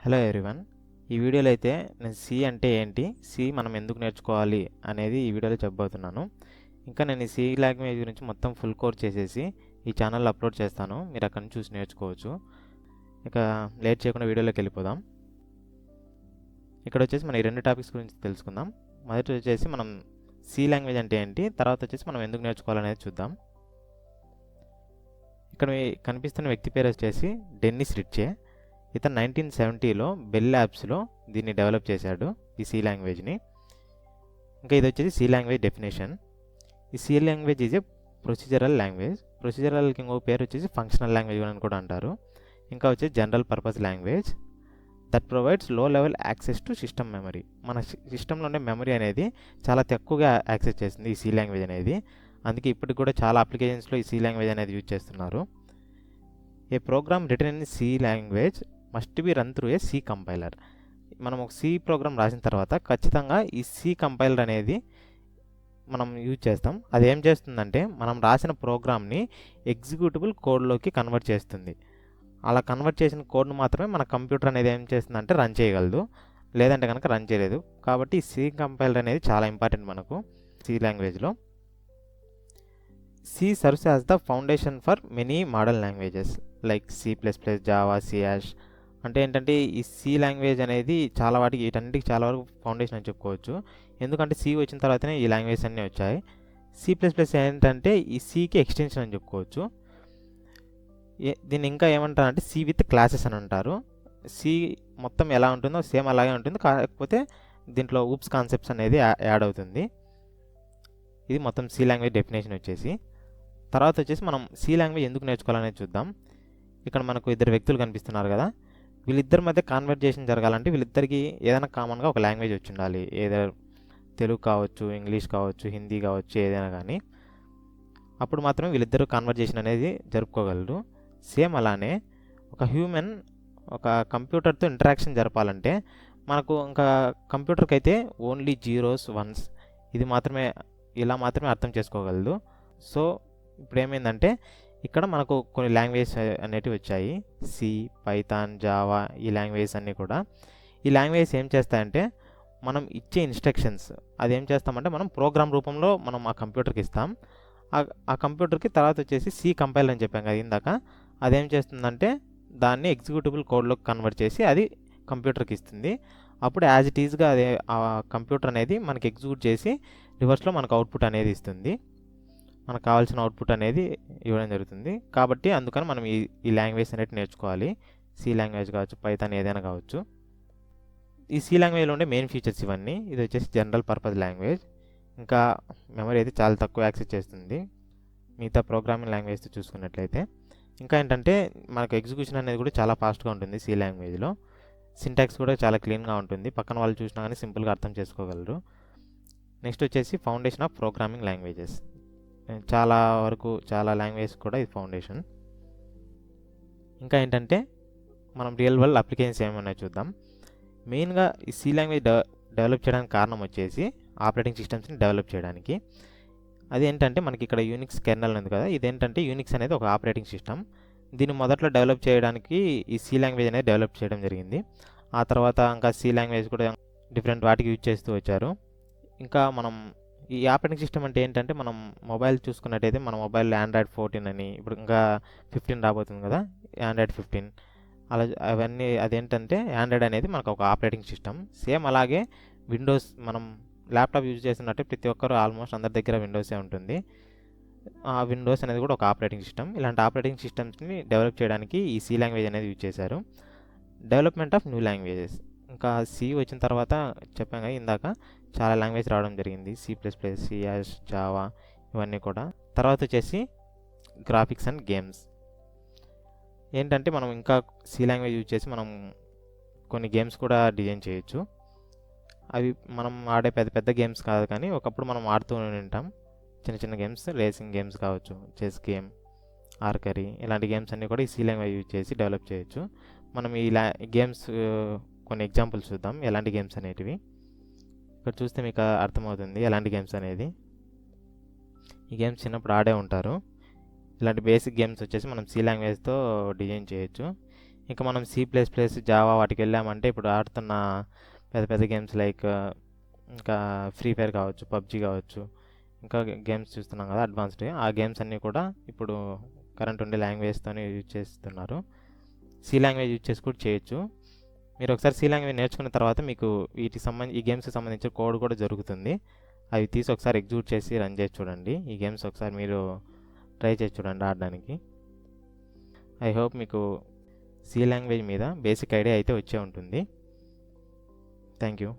Hello everyone. ఈ వీడియోలో అయితే నేను సి అంటే ఏంటి, సి మనం ఎందుకు నేర్చుకోవాలి అనేది ఈ వీడియోలో చెప్పబోతున్నాను. ఇంకా నేను ఈ సి లాంగ్వేజ్ గురించి మొత్తం ఫుల్ కోర్స్ చేసేసి ఈ ఛానల్లో అప్లోడ్ చేస్తాను, మీరు అక్కడ నుంచి చూసి నేర్చుకోవచ్చు. ఇక లేట్ చేయకుండా వీడియోలోకి వెళ్ళిపోదాం. ఇక్కడ వచ్చేసి మనం ఈ రెండు టాపిక్స్ గురించి తెలుసుకుందాం. మొదటి వచ్చేసి మనం సి లాంగ్వేజ్ అంటే ఏంటి, తర్వాత వచ్చేసి మనం ఎందుకు నేర్చుకోవాలనేది చూద్దాం. ఇక్కడ కనిపిస్తున్న వ్యక్తి పేరు వచ్చేసి డెన్నిస్ రిట్చే. ఇతను 1970లో బెల్ ల్యాబ్స్లో దీన్ని డెవలప్ చేశాడు, ఈ సి లాంగ్వేజ్ని. ఇంకా ఇది వచ్చేసి సి లాంగ్వేజ్ డెఫినేషన్. ఈ C language is a procedural language. ప్రొసీజరల్కి ఇంకో పేరు వచ్చేసి ఫంక్షనల్ లాంగ్వేజ్ అని కూడా అంటారు. ఇంకా వచ్చేసి general purpose language that provides low level access to system memory. మన సిస్టంలో ఉండే మెమరీ అనేది చాలా తక్కువగా యాక్సెస్ చేస్తుంది ఈ సి లాంగ్వేజ్ అనేది. అందుకే ఇప్పటికి కూడా చాలా అప్లికేషన్స్లో ఈ సి లాంగ్వేజ్ అనేది యూజ్ చేస్తున్నారు. A program written in C language must be run through a C compiler. మనం ఒక సి ప్రోగ్రామ్ రాసిన తర్వాత ఖచ్చితంగా ఈ సి కంపైలర్ అనేది మనం యూజ్ చేస్తాం. అది ఏం చేస్తుందంటే మనం రాసిన ప్రోగ్రామ్ని ఎగ్జిక్యూటబుల్ కోడ్లోకి కన్వర్ట్ చేస్తుంది. అలా కన్వర్ట్ చేసిన కోడ్ను మాత్రమే మన కంప్యూటర్ అనేది ఏం చేస్తుందంటే రన్ చేయగలదు, లేదంటే కనుక రన్ చేయలేదు. కాబట్టి ఈ సి కంపైలర్ అనేది చాలా ఇంపార్టెంట్ మనకు సి లాంగ్వేజ్లో. C serves as the foundation for many modern languages like C++, Java, సి#. అంటే ఏంటంటే ఈ సి లాంగ్వేజ్ అనేది చాలా వాటికి వీటన్నిటికి చాలా వరకు ఫౌండేషన్ అని చెప్పుకోవచ్చు. ఎందుకంటే సి వచ్చిన తర్వాతనే ఈ లాంగ్వేజ్ అన్నీ వచ్చాయి. C++ ఏంటంటే ఈ సికి ఎక్స్టెన్షన్ అని చెప్పుకోవచ్చు. దీన్ని ఇంకా ఏమంటారంటే సి విత్ క్లాసెస్ అని అంటారు. సి మొత్తం ఎలా ఉంటుందో సేమ్ అలాగే ఉంటుంది, కాకపోతే దీంట్లో ఊప్స్ కాన్సెప్ట్స్ అనేది యాడ్ అవుతుంది. ఇది మొత్తం సి లాంగ్వేజ్ డెఫినేషన్ వచ్చేసి. తర్వాత వచ్చేసి మనం సి లాంగ్వేజ్ ఎందుకు నేర్చుకోవాలనేది చూద్దాం. ఇక్కడ మనకు ఇద్దరు వ్యక్తులు కనిపిస్తున్నారు కదా, వీళ్ళిద్దరి మధ్య కాన్వర్జేషన్ జరగాలంటే వీళ్ళిద్దరికి ఏదైనా కామన్గా ఒక లాంగ్వేజ్ వచ్చి ఉండాలి. ఏదో తెలుగు కావచ్చు, ఇంగ్లీష్ కావచ్చు, హిందీ కావచ్చు, ఏదైనా కానీ. అప్పుడు మాత్రమే వీళ్ళిద్దరూ కాన్వర్జేషన్ అనేది జరుపుకోగలరు. సేమ్ అలానే ఒక హ్యూమన్ ఒక కంప్యూటర్తో ఇంటరాక్షన్ జరపాలంటే మనకు ఇంకా కంప్యూటర్కి అయితే ఓన్లీ జీరోస్, వన్స్ ఇది మాత్రమే, ఇలా మాత్రమే అర్థం చేసుకోగలదు. సో ఇప్పుడు ఏమైందంటే ఇక్కడ మనకు కొన్ని లాంగ్వేజ్ అనేటివి వచ్చాయి, సి, పైథాన్, జావా, ఈ లాంగ్వేజ్ అన్నీ కూడా. ఈ లాంగ్వేజ్ ఏం చేస్తాయంటే మనం ఇచ్చే ఇన్స్ట్రక్షన్స్ అది ఏం చేస్తామంటే మనం ప్రోగ్రామ్ రూపంలో మనం ఆ కంప్యూటర్కి ఇస్తాం. ఆ కంప్యూటర్కి తర్వాత వచ్చేసి సి కంపైలర్ అని చెప్పాం కదా ఇందాక, అదేం చేస్తుందంటే దాన్ని ఎగ్జిక్యూటబుల్ కోడ్లోకి కన్వర్ట్ చేసి అది కంప్యూటర్కి ఇస్తుంది. అప్పుడు యాజ్ ఇట్ ఈజ్గా అదే ఆ కంప్యూటర్ అనేది మనకి ఎగ్జిక్యూట్ చేసి రివర్స్లో మనకు అవుట్పుట్ అనేది ఇస్తుంది, మనకు కావాల్సిన అవుట్పుట్ అనేది ఇవ్వడం జరుగుతుంది. కాబట్టి అందుకని మనం ఈ లాంగ్వేజ్ అనేది నేర్చుకోవాలి. సి లాంగ్వేజ్ కావచ్చు, పైథాన్ ఏదైనా కావచ్చు. ఈ సి లాంగ్వేజ్లో ఉండే మెయిన్ ఫీచర్స్ ఇవన్నీ. ఇది వచ్చేసి జనరల్ పర్పస్ లాంగ్వేజ్. ఇంకా మెమరీ అయితే చాలా తక్కువ యాక్సెస్ చేస్తుంది మిగతా ప్రోగ్రామింగ్ లాంగ్వేజ్తో చూసుకున్నట్లయితే. ఇంకా ఏంటంటే మనకు ఎగ్జిక్యూషన్ అనేది కూడా చాలా ఫాస్ట్గా ఉంటుంది సి లాంగ్వేజ్లో. సింటాక్స్ కూడా చాలా క్లీన్గా ఉంటుంది, పక్కన వాళ్ళు చూసినా కానీ సింపుల్గా అర్థం చేసుకోగలరు. నెక్స్ట్ వచ్చేసి ఫౌండేషన్ ఆఫ్ ప్రోగ్రామింగ్ లాంగ్వేజెస్. చాలా వరకు చాలా లాంగ్వేజ్ కూడా ఇది ఫౌండేషన్. ఇంకా ఏంటంటే మనం రియల్ వరల్డ్ అప్లికేషన్స్ ఏమైనా చూద్దాం. మెయిన్గా ఈ సి లాంగ్వేజ్ డెవలప్ చేయడానికి కారణం వచ్చేసి ఆపరేటింగ్ సిస్టమ్స్ని డెవలప్ చేయడానికి. అదేంటంటే మనకి ఇక్కడ యూనిక్స్ కెర్నల్ ఉంది కదా, ఇదేంటంటే యూనిక్స్ అనేది ఒక ఆపరేటింగ్ సిస్టమ్. దీన్ని మొదట్లో డెవలప్ చేయడానికి ఈ సి లాంగ్వేజ్ అనేది డెవలప్ చేయడం జరిగింది. ఆ తర్వాత ఇంకా సి లాంగ్వేజ్ కూడా డిఫరెంట్ వాటికి యూజ్ చేస్తూ వచ్చారు. ఇంకా మనం ఈ ఆపరేటింగ్ సిస్టమ్ అంటే ఏంటంటే మనం మొబైల్ చూసుకున్నట్టయితే మన మొబైల్ ఆండ్రాయిడ్ 14 అని, ఇప్పుడు ఇంకా 15 రాబోతుంది కదా, ఆండ్రాయిడ్ 15 అలా అవన్నీ. అదేంటంటే ఆండ్రాయిడ్ అనేది మనకు ఒక ఆపరేటింగ్ సిస్టమ్. సేమ్ అలాగే విండోస్, మనం ల్యాప్టాప్ యూజ్ చేస్తున్నట్టే ప్రతి ఒక్కరు ఆల్మోస్ట్ అందరి దగ్గర విండోసే ఉంటుంది. ఆ విండోస్ అనేది కూడా ఒక ఆపరేటింగ్ సిస్టమ్. ఇలాంటి ఆపరేటింగ్ సిస్టమ్స్ని డెవలప్ చేయడానికి ఈ సి లాంగ్వేజ్ అనేది యూజ్ చేశారు. Development of new languages. ఇంకా సి వచ్చిన తర్వాత చెప్పాం కదా ఇందాక, చాలా లాంగ్వేజ్ రావడం జరిగింది, C++, సి#, జావా, ఇవన్నీ కూడా. తర్వాత వచ్చేసి గ్రాఫిక్స్ అండ్ గేమ్స్. ఏంటంటే మనం ఇంకా సి లాంగ్వేజ్ యూజ్ చేసి మనం కొన్ని గేమ్స్ కూడా డిజైన్ చేయొచ్చు. అవి మనం ఆడే పెద్ద పెద్ద గేమ్స్ కాదు, కానీ ఒకప్పుడు మనం ఆడుతూ ఉంటాం చిన్న చిన్న గేమ్స్, రేసింగ్ గేమ్స్ కావచ్చు, చెస్ గేమ్, ఆర్కరీ, ఇలాంటి గేమ్స్ అన్నీ కూడా ఈ సి లాంగ్వేజ్ యూజ్ చేసి డెవలప్ చేయొచ్చు. మనం ఈ గేమ్స్ కొన్ని ఎగ్జాంపుల్స్ చూద్దాం, ఎలాంటి గేమ్స్ అనేటివి. ఇక్కడ చూస్తే మీకు అర్థమవుతుంది ఎలాంటి గేమ్స్ అనేది. ఈ గేమ్స్ చిన్నప్పుడు ఆడే ఉంటారు. ఇలాంటి బేసిక్ గేమ్స్ వచ్చేసి మనం సి లాంగ్వేజ్తో డిజైన్ చేయొచ్చు. ఇంకా మనం C++, జావా వాటికి వెళ్ళామంటే ఇప్పుడు ఆడుతున్న పెద్ద పెద్ద గేమ్స్ లైక్ ఇంకా ఫ్రీ ఫైర్ కావచ్చు, పబ్జీ కావచ్చు, ఇంకా గేమ్స్ చూస్తున్నాం కదా అడ్వాన్స్డ్, ఆ గేమ్స్ అన్నీ కూడా ఇప్పుడు కరెంట్ ఉండే లాంగ్వేజ్తోనే యూజ్ చేస్తున్నారు. సి లాంగ్వేజ్ యూజ్ చేసి కూడా చేయొచ్చు. మీరు ఒకసారి సి లాంగ్వేజ్ నేర్చుకున్న తర్వాత మీకు ఈ గేమ్స్కి సంబంధించిన కోడ్ కూడా జరుగుతుంది. అవి తీసి ఒకసారి ఎగ్జిక్యూట్ చేసి రన్ చేసి చూడండి. ఈ గేమ్స్ ఒకసారి మీరు ట్రై చేసి చూడండి ఆడడానికి. ఐ హోప్ మీకు సి లాంగ్వేజ్ మీద బేసిక్ ఐడియా అయితే వచ్చే ఉంటుంది. Thank you.